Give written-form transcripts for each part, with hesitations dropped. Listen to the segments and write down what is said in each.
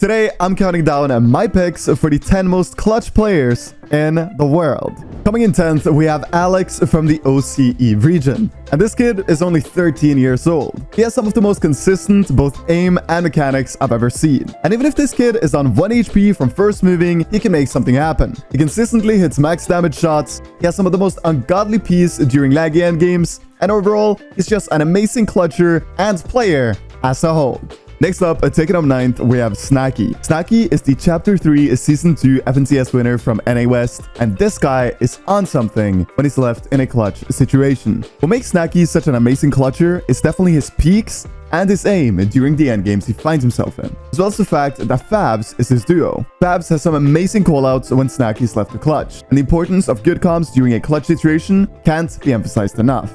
Today, I'm counting down my picks for the 10 most clutch players in the world. Coming in 10th, we have Alex from the OCE region. And this kid is only 13 years old. He has some of the most consistent both aim and mechanics I've ever seen. And even if this kid is on 1 HP from first moving, he can make something happen. He consistently hits max damage shots, he has some of the most ungodly peace during laggy endgames, and overall, he's just an amazing clutcher and player as a whole. Next up, taking up 9th, we have Snacky. Snacky is the Chapter 3 Season 2 FNCS winner from NA West, and this guy is on something when he's left in a clutch situation. What makes Snacky such an amazing clutcher is definitely his peaks and his aim during the endgames he finds himself in, as well as the fact that Fabs is his duo. Fabs has some amazing callouts when Snacky's left to clutch, and the importance of good comms during a clutch situation can't be emphasized enough.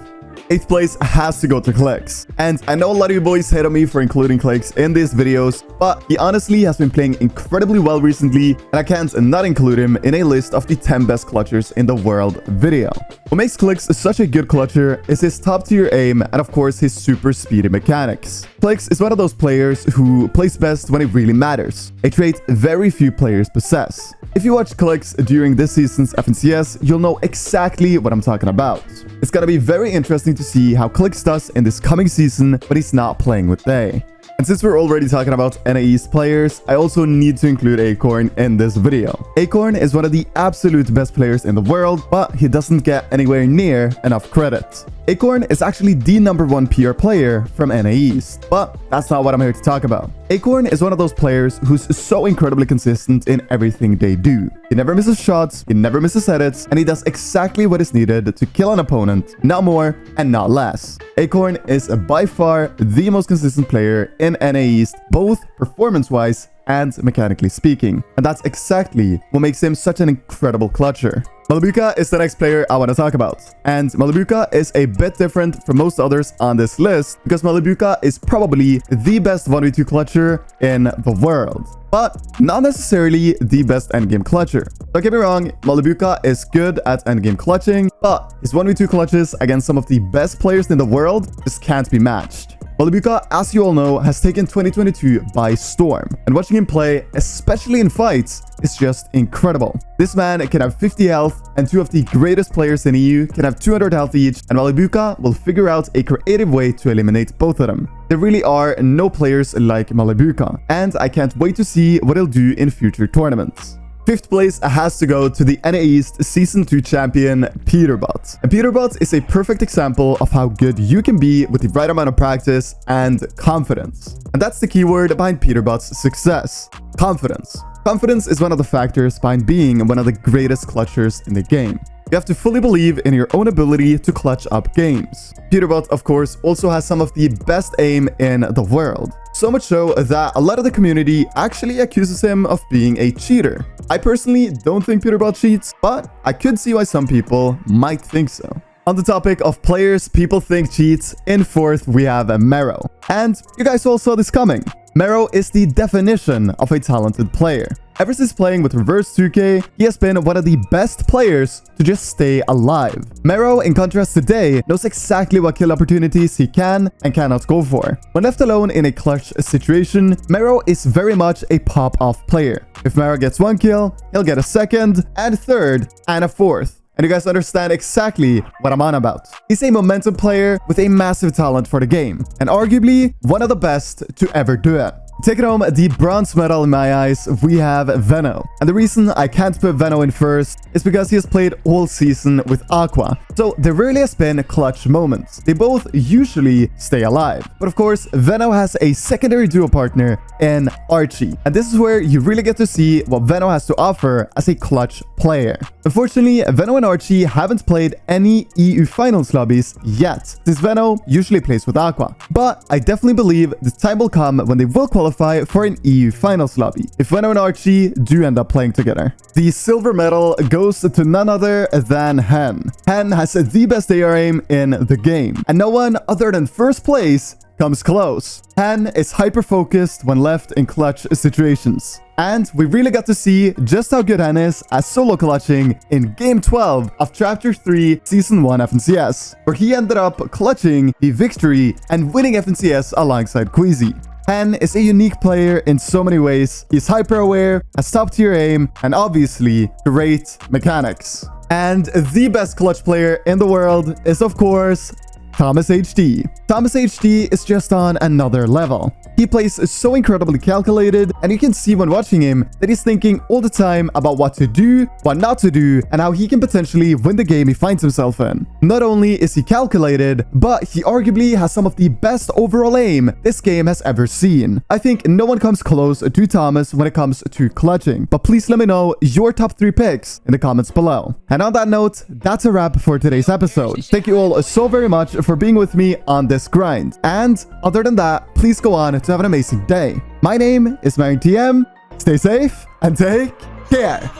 8th place has to go to Clicks. And I know a lot of you boys hate on me for including Clicks in these videos, but he honestly has been playing incredibly well recently, and I can't not include him in a list of the 10 best clutchers in the world video. What makes Clicks such a good clutcher is his top tier aim and of course his super speedy mechanics. Clicks is one of those players who plays best when it really matters, a trait very few players possess. If you watch Clicks during this season's FNCS, you'll know exactly what I'm talking about. It's gonna be very interesting to see how Clicks does in this coming season, but he's not playing with Day. And since we're already talking about NA East players, I also need to include Acorn in this video. Acorn is one of the absolute best players in the world, but he doesn't get anywhere near enough credit. Acorn is actually the #1 PR player from NA East, but that's not what I'm here to talk about. Acorn is one of those players who's so incredibly consistent in everything they do. He never misses shots, he never misses edits, and he does exactly what is needed to kill an opponent, not more and not less. Acorn is by far the most consistent player in NA East, both performance-wise and mechanically speaking. And that's exactly what makes him such an incredible clutcher. Malibuka is the next player I want to talk about. And Malibuka is a bit different from most others on this list because Malibuka is probably the best 1v2 clutcher in the world, but not necessarily the best endgame clutcher. Don't get me wrong, Malibuka is good at endgame clutching, but his 1v2 clutches against some of the best players in the world just can't be matched. Malibuka, as you all know, has taken 2022 by storm, and watching him play, especially in fights, is just incredible. This man can have 50 health, and two of the greatest players in EU can have 200 health each, and Malibuka will figure out a creative way to eliminate both of them. There really are no players like Malibuka, and I can't wait to see what he'll do in future tournaments. 5th place has to go to the NA East Season 2 champion, Peterbot. And Peterbot is a perfect example of how good you can be with the right amount of practice and confidence. And that's the keyword behind Peterbot's success: confidence. Confidence is one of the factors behind being one of the greatest clutchers in the game. You have to fully believe in your own ability to clutch up games. Peterbot, of course, also has some of the best aim in the world. So much so that a lot of the community actually accuses him of being a cheater. I personally don't think Peterbot cheats, but I could see why some people might think so. On the topic of players people think cheats, in 4th we have Mero. And you guys all saw this coming. Mero is the definition of a talented player. Ever since playing with Reverse 2K, he has been one of the best players to just stay alive. Mero, in contrast to Day, knows exactly what kill opportunities he can and cannot go for. When left alone in a clutch situation, Mero is very much a pop-off player. If Mero gets 1 kill, he'll get a 2nd, and 3rd, and a 4th. And you guys understand exactly what I'm on about. He's a momentum player with a massive talent for the game, and arguably one of the best to ever do it. Taking home the bronze medal in my eyes, we have Veno. And the reason I can't put Veno in first is because he has played all season with Aqua. So there rarely has been clutch moments. They both usually stay alive. But of course, Veno has a secondary duo partner in Archie. And this is where you really get to see what Veno has to offer as a clutch player. Unfortunately, Veno and Archie haven't played any EU finals lobbies yet, since Veno usually plays with Aqua. But I definitely believe the time will come when they will qualify for an EU finals lobby, if Veno and Archie do end up playing together. The silver medal goes to none other than Hen. Hen has the best AR aim in the game, and no one other than first place comes close. Hen is hyper-focused when left in clutch situations. And we really got to see just how good Hen is at solo clutching in Game 12 of Chapter 3 Season 1 FNCS, where he ended up clutching the victory and winning FNCS alongside Queasy. Hen is a unique player in so many ways. He's hyper aware, has top tier aim, and obviously great mechanics. And the best clutch player in the world is of course Thomas HD. Thomas HD is just on another level. He plays so incredibly calculated, and you can see when watching him that he's thinking all the time about what to do, what not to do, and how he can potentially win the game he finds himself in. Not only is he calculated, but he arguably has some of the best overall aim this game has ever seen. I think no one comes close to Thomas when it comes to clutching, but please let me know your top 3 picks in the comments below. And on that note, that's a wrap for today's episode. Thank you all so very much for being with me on this grind. And other than that, please go on to have an amazing day. My name is M1K3. Stay safe and take care.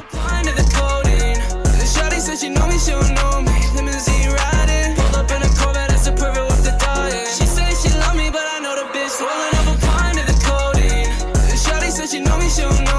She know me, she'll know.